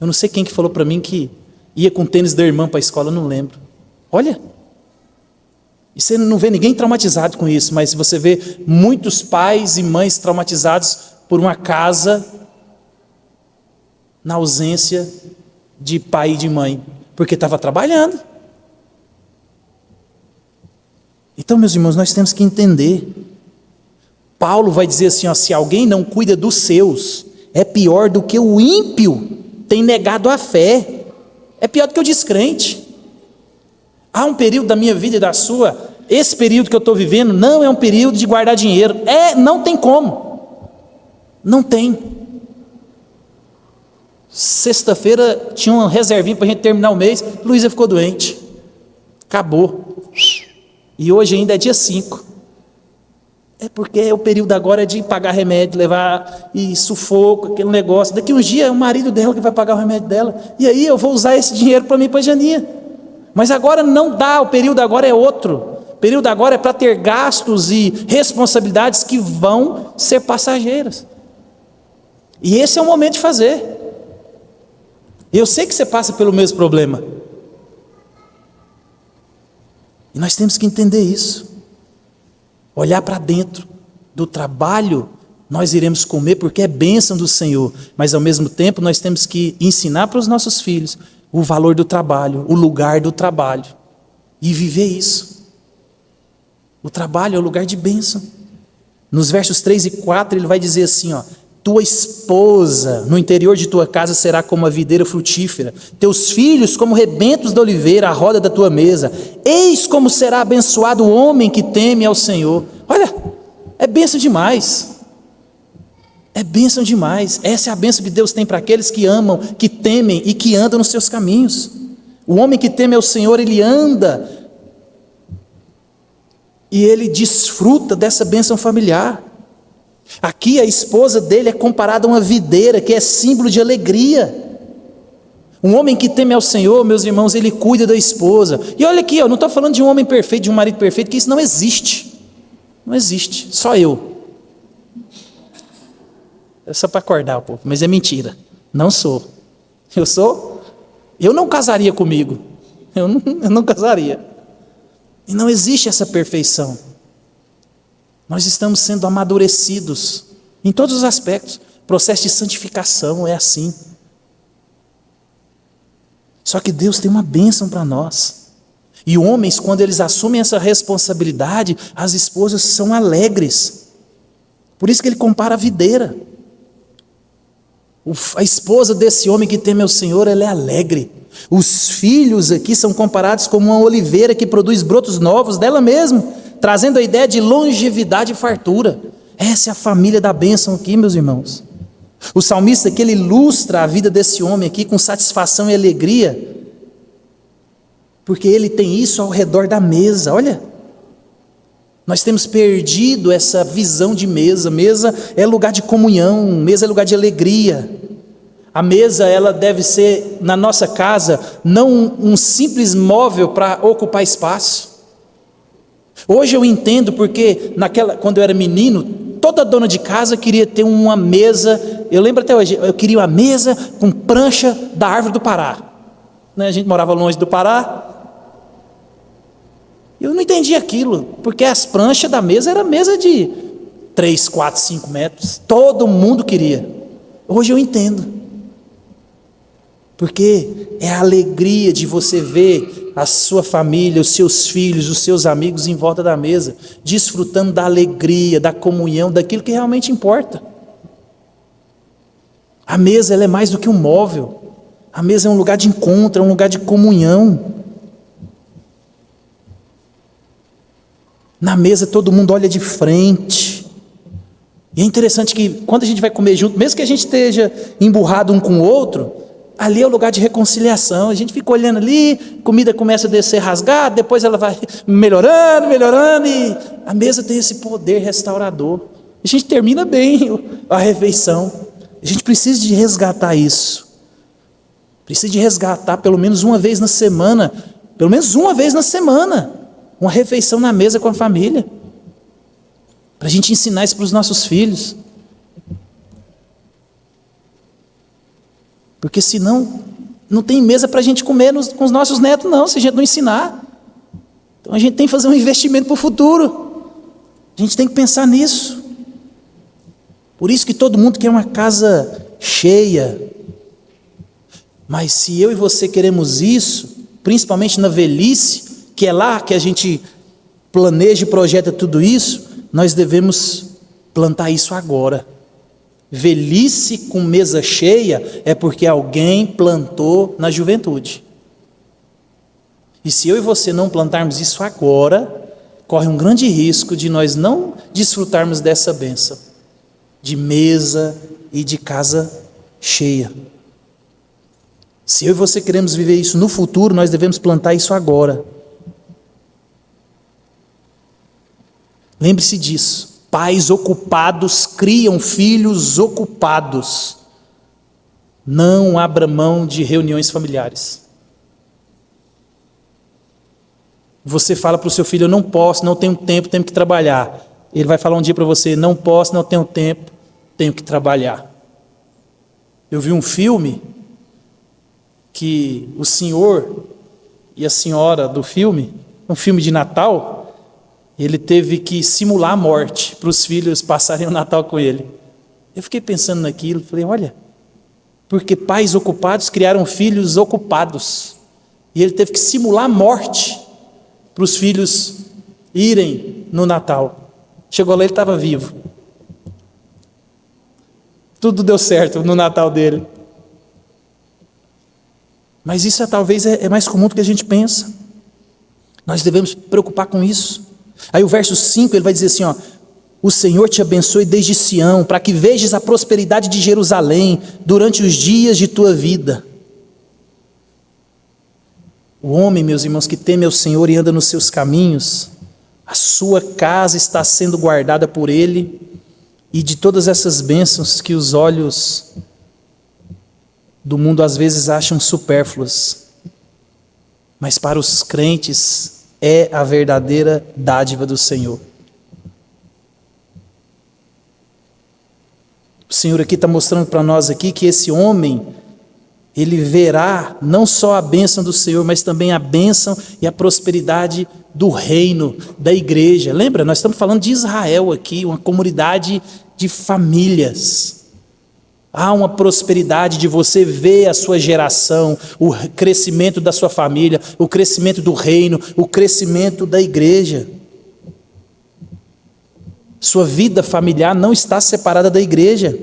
Eu não sei quem que falou para mim que ia com o tênis da irmã para a escola, eu não lembro. Olha, e você não vê ninguém traumatizado com isso, mas você vê muitos pais e mães traumatizados por uma casa na ausência de pai e de mãe, porque estava trabalhando. Então, meus irmãos, nós temos que entender. Paulo vai dizer assim, ó, se alguém não cuida dos seus, é pior do que o ímpio tem negado a fé. É pior do que o descrente. Há um período da minha vida e da sua, esse período que eu estou vivendo não é um período de guardar dinheiro. Não tem como. Não tem. Sexta-feira tinha uma reservinha para a gente terminar o mês, Luísa ficou doente. Acabou. E hoje ainda é dia 5. É porque o período agora é de pagar remédio, levar e sufoco, aquele negócio. Daqui uns dias é o marido dela que vai pagar o remédio dela. E aí eu vou usar esse dinheiro para mim e para a Janinha. Mas agora não dá, o período agora é outro. O período agora é para ter gastos e responsabilidades que vão ser passageiras. E esse é o momento de fazer. Eu sei que você passa pelo mesmo problema. E nós temos que entender isso. Olhar para dentro do trabalho, nós iremos comer porque é bênção do Senhor. Mas ao mesmo tempo nós temos que ensinar para os nossos filhos o valor do trabalho, o lugar do trabalho. E viver isso. O trabalho é o lugar de bênção. Nos versos 3 e 4 ele vai dizer assim, ó, tua esposa no interior de tua casa será como a videira frutífera, teus filhos como rebentos da oliveira, a roda da tua mesa. Eis como será abençoado o homem que teme ao Senhor. Olha, é bênção demais. É bênção demais. Essa é a bênção que Deus tem para aqueles que amam, que temem e que andam nos seus caminhos. O homem que teme ao Senhor, ele anda e ele desfruta dessa bênção familiar. Aqui a esposa dele é comparada a uma videira, que é símbolo de alegria. Um homem que teme ao Senhor, meus irmãos, ele cuida da esposa. E olha aqui, eu não estou falando de um homem perfeito, de um marido perfeito, que isso não existe. Não existe, só eu. É só para acordar o povo, mas é mentira. Não sou. Eu sou? Eu não casaria comigo. Eu não casaria. E não existe essa perfeição. Nós estamos sendo amadurecidos em todos os aspectos. O processo de santificação é assim. Só que Deus tem uma bênção para nós. E homens, quando eles assumem essa responsabilidade, as esposas são alegres. Por isso que ele compara a videira. A esposa desse homem que teme ao Senhor, ela é alegre. Os filhos aqui são comparados como uma oliveira que produz brotos novos dela mesma, trazendo a ideia de longevidade e fartura. Essa é a família da bênção aqui, meus irmãos. O salmista aqui, ele ilustra a vida desse homem aqui com satisfação e alegria, porque ele tem isso ao redor da mesa. Olha, nós temos perdido essa visão de mesa. Mesa é lugar de comunhão, mesa é lugar de alegria. A mesa, ela deve ser, na nossa casa, não um simples móvel para ocupar espaço. Hoje eu entendo porque, quando eu era menino, toda dona de casa queria ter uma mesa. Eu lembro até hoje, eu queria uma mesa com prancha da árvore do Pará. A gente morava longe do Pará. Eu não entendi aquilo, porque as pranchas da mesa era mesa de 3, 4, 5 metros. Todo mundo queria. Hoje eu entendo. Porque é a alegria de você ver a sua família, os seus filhos, os seus amigos em volta da mesa, desfrutando da alegria, da comunhão, daquilo que realmente importa. A mesa, ela é mais do que um móvel. A mesa é um lugar de encontro, é um lugar de comunhão. Na mesa todo mundo olha de frente. E é interessante que quando a gente vai comer junto, mesmo que a gente esteja emburrado um com o outro, ali é o lugar de reconciliação. A gente fica olhando ali, comida começa a descer rasgada, depois ela vai melhorando, e a mesa tem esse poder restaurador. A gente termina bem a refeição. A gente precisa de resgatar isso. Precisa de resgatar pelo menos uma vez na semana, uma refeição na mesa com a família, para a gente ensinar isso para os nossos filhos. Porque senão, não tem mesa para a gente comer com os nossos netos não, se a gente não ensinar. Então a gente tem que fazer um investimento para o futuro. A gente tem que pensar nisso. Por isso que todo mundo quer uma casa cheia. Mas se eu e você queremos isso, principalmente na velhice, que é lá que a gente planeja e projeta tudo isso, nós devemos plantar isso agora. Velhice com mesa cheia é porque alguém plantou na juventude. E se eu e você não plantarmos isso agora, corre um grande risco de nós não desfrutarmos dessa bênção, de mesa e de casa cheia. Se eu e você queremos viver isso no futuro, nós devemos plantar isso agora. Lembre-se disso. Pais ocupados criam filhos ocupados. Não abra mão de reuniões familiares. Você fala para o seu filho: eu não posso, não tenho tempo, tenho que trabalhar. Ele vai falar um dia para você: não posso, não tenho tempo, tenho que trabalhar. Eu vi um filme que o senhor e a senhora do filme, um filme de Natal, ele teve que simular a morte para os filhos passarem o Natal com ele. Eu fiquei pensando naquilo, falei: olha, porque pais ocupados criaram filhos ocupados. E ele teve que simular a morte para os filhos irem no Natal. Chegou lá, ele estava vivo. Tudo deu certo no Natal dele. Mas isso talvez é mais comum do que a gente pensa. Nós devemos preocupar com isso. Aí o verso 5 ele vai dizer assim: ó, o Senhor te abençoe desde Sião, para que vejas a prosperidade de Jerusalém durante os dias de tua vida. O homem, meus irmãos, que teme ao Senhor e anda nos seus caminhos, a sua casa está sendo guardada por Ele, e de todas essas bênçãos que os olhos do mundo às vezes acham supérfluas, mas para os crentes é a verdadeira dádiva do Senhor. O Senhor aqui está mostrando para nós aqui que esse homem, ele verá não só a bênção do Senhor, mas também a bênção e a prosperidade do reino, da igreja. Lembra? Nós estamos falando de Israel aqui, uma comunidade de famílias. Há uma prosperidade de você ver a sua geração, o crescimento da sua família, o crescimento do reino, o crescimento da igreja. Sua vida familiar não está separada da igreja.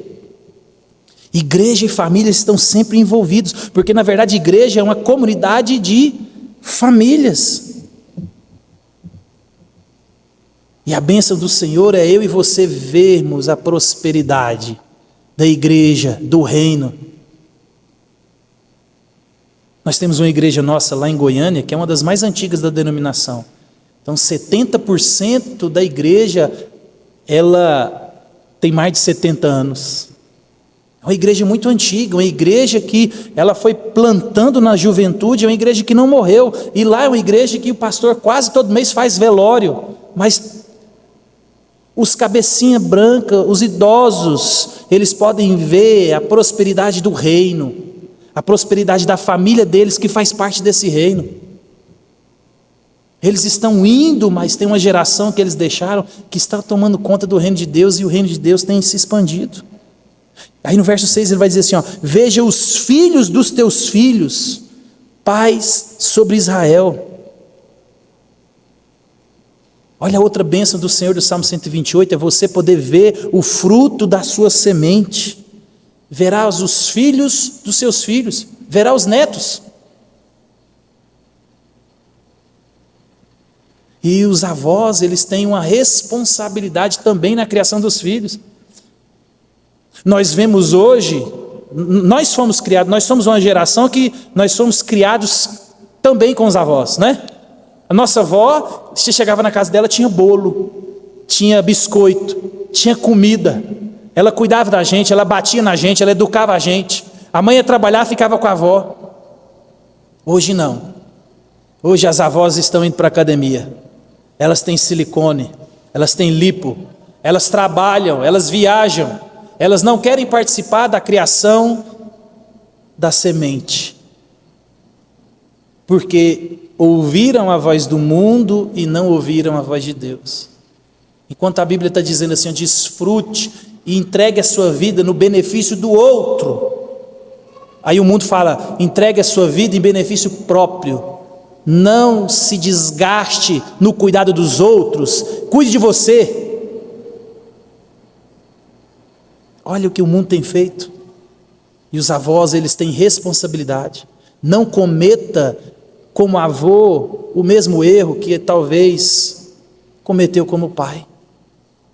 Igreja e família estão sempre envolvidos, porque na verdade a igreja é uma comunidade de famílias. E a bênção do Senhor é eu e você vermos a prosperidade da igreja, do reino. Nós temos uma igreja nossa lá em Goiânia, que é uma das mais antigas da denominação. Então 70% da igreja, ela tem mais de 70 anos. É uma igreja muito antiga, uma igreja que ela foi plantando na juventude, é uma igreja que não morreu. E lá é uma igreja que o pastor quase todo mês faz velório. Mas os cabecinha branca, os idosos, eles podem ver a prosperidade do reino, a prosperidade da família deles que faz parte desse reino. Eles estão indo, mas tem uma geração que eles deixaram que está tomando conta do reino de Deus, e o reino de Deus tem se expandido. Aí no verso 6 ele vai dizer assim, ó, veja os filhos dos teus filhos, paz sobre Israel. Olha a outra bênção do Senhor do Salmo 128, é você poder ver o fruto da sua semente. Verás os filhos dos seus filhos, verá os netos. E os avós, eles têm uma responsabilidade também na criação dos filhos. Nós vemos hoje, nós fomos criados, nós somos uma geração que nós fomos criados também com os avós, né? A nossa avó, você chegava na casa dela, tinha bolo, tinha biscoito, tinha comida. Ela cuidava da gente, ela batia na gente, ela educava a gente. A mãe ia trabalhar, ficava com a avó. Hoje não. Hoje as avós estão indo para a academia. Elas têm silicone, elas têm lipo, elas trabalham, elas viajam. Elas não querem participar da criação da semente. Porque ouviram a voz do mundo e não ouviram a voz de Deus. Enquanto a Bíblia está dizendo assim, desfrute e entregue a sua vida no benefício do outro. Aí o mundo fala, entregue a sua vida em benefício próprio. Não se desgaste no cuidado dos outros, cuide de você. Olha o que o mundo tem feito. E os avós, eles têm responsabilidade. Não cometa como avô o mesmo erro que talvez cometeu como pai.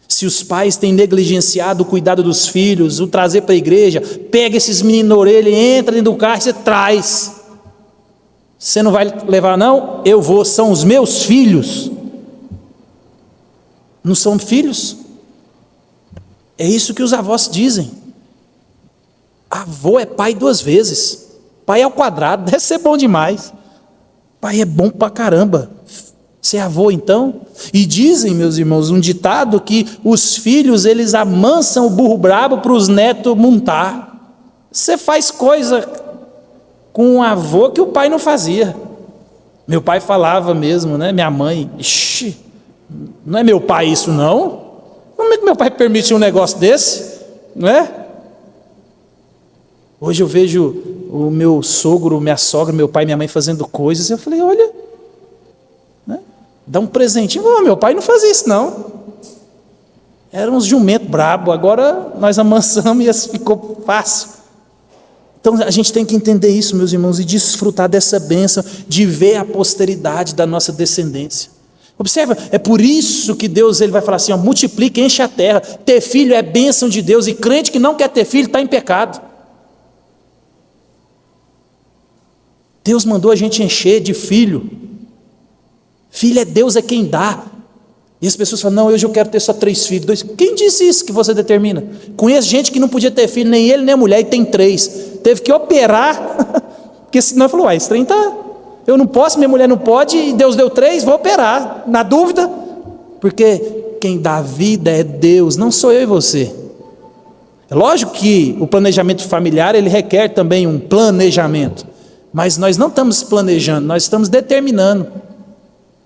Se os pais têm negligenciado o cuidado dos filhos, o trazer para a igreja, pega esses meninos na orelha, entra dentro do carro e você traz. Você não vai levar não? Eu vou, são os meus filhos. Não são filhos? É isso que os avós dizem. Avô é pai 2 vezes. Pai ao quadrado, deve ser bom demais. Pai é bom pra caramba. Você é avô então? E dizem, meus irmãos, um ditado que os filhos, eles amansam o burro brabo para os netos montar. Você faz coisa com um avô que o pai não fazia. Meu pai falava mesmo, né? Minha mãe, ixi, não é meu pai isso não? Como é que meu pai permite um negócio desse? Não é? Hoje eu vejo o meu sogro, minha sogra, meu pai e minha mãe fazendo coisas, e eu falei, olha, né? Dá um presentinho. Oh, meu pai não fazia isso não. Era uns jumento brabo, agora nós amansamos e ficou fácil. Então a gente tem que entender isso, meus irmãos, e desfrutar dessa bênção, de ver a posteridade da nossa descendência. Observa, é por isso que Deus ele vai falar assim, ó, multiplica, enche a terra. Ter filho é bênção de Deus, e crente que não quer ter filho está em pecado. Deus mandou a gente encher de filho. Filho é Deus, é quem dá. E as pessoas falam, não, hoje eu quero ter só 3 filhos, 2. Quem disse isso que você determina? Conheço gente que não podia ter filho, nem ele nem a mulher, e tem 3. Teve que operar, porque senão falou, esse trem tá, eu não posso, minha mulher não pode, e Deus deu 3, vou operar, na dúvida, porque quem dá vida é Deus, não sou eu e você. É lógico que o planejamento familiar, ele requer também um planejamento, mas nós não estamos planejando, nós estamos determinando.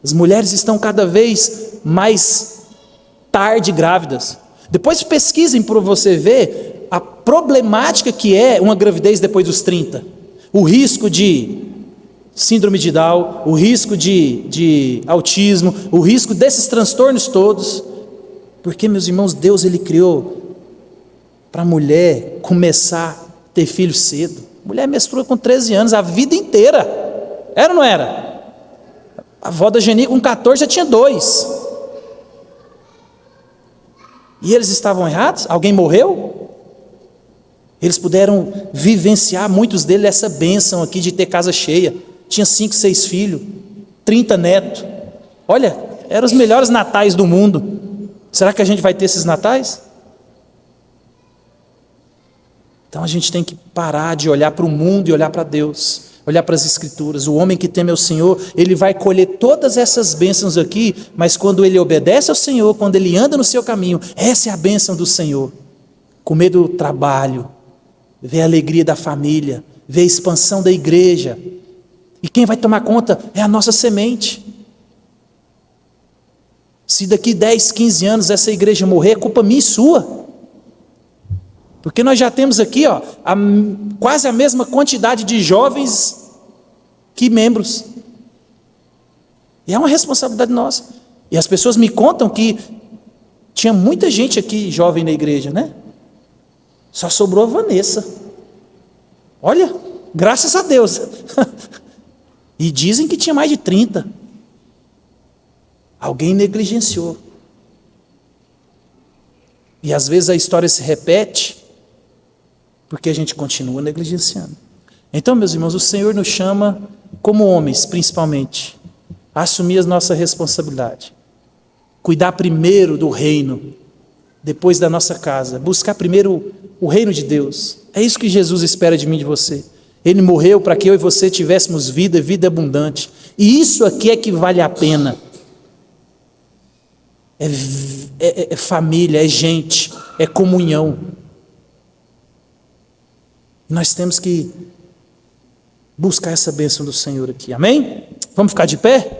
As mulheres estão cada vez mais tarde grávidas. Depois pesquisem para você ver a problemática que é uma gravidez depois dos 30. O risco de síndrome de Down, o risco de autismo, o risco desses transtornos todos. Porque, meus irmãos, Deus ele criou para a mulher começar a ter filhos cedo. A mulher menstrua com 13 anos, a vida inteira. Era ou não era? A avó da Geni com 14 já tinha 2. E eles estavam errados? Alguém morreu? Eles puderam vivenciar, muitos deles, essa bênção aqui de ter casa cheia. Tinha 5, 6 filhos, 30 netos. Olha, eram os melhores natais do mundo. Será que a gente vai ter esses natais? Então a gente tem que parar de olhar para o mundo e olhar para Deus, olhar para as Escrituras. O homem que teme ao Senhor, ele vai colher todas essas bênçãos aqui, mas quando ele obedece ao Senhor, quando ele anda no seu caminho, essa é a bênção do Senhor. Comer do trabalho, ver a alegria da família, ver a expansão da igreja. E quem vai tomar conta é a nossa semente. Se daqui 10, 15 anos essa igreja morrer, é culpa minha e sua. Porque nós já temos aqui quase a mesma quantidade de jovens que membros. E é uma responsabilidade nossa. E as pessoas me contam que tinha muita gente aqui jovem na igreja, né? Só sobrou a Vanessa. Olha, graças a Deus. E dizem que tinha mais de 30. Alguém negligenciou. E às vezes a história se repete porque a gente continua negligenciando. Então, meus irmãos, o Senhor nos chama, como homens principalmente, a assumir a nossa responsabilidade. Cuidar primeiro do reino, depois da nossa casa. Buscar primeiro o reino de Deus. É isso que Jesus espera de mim e de você. Ele morreu para que eu e você tivéssemos vida, vida abundante. E isso aqui é que vale a pena. É família, é gente, é comunhão. Nós temos que buscar essa bênção do Senhor aqui, amém? Vamos ficar de pé?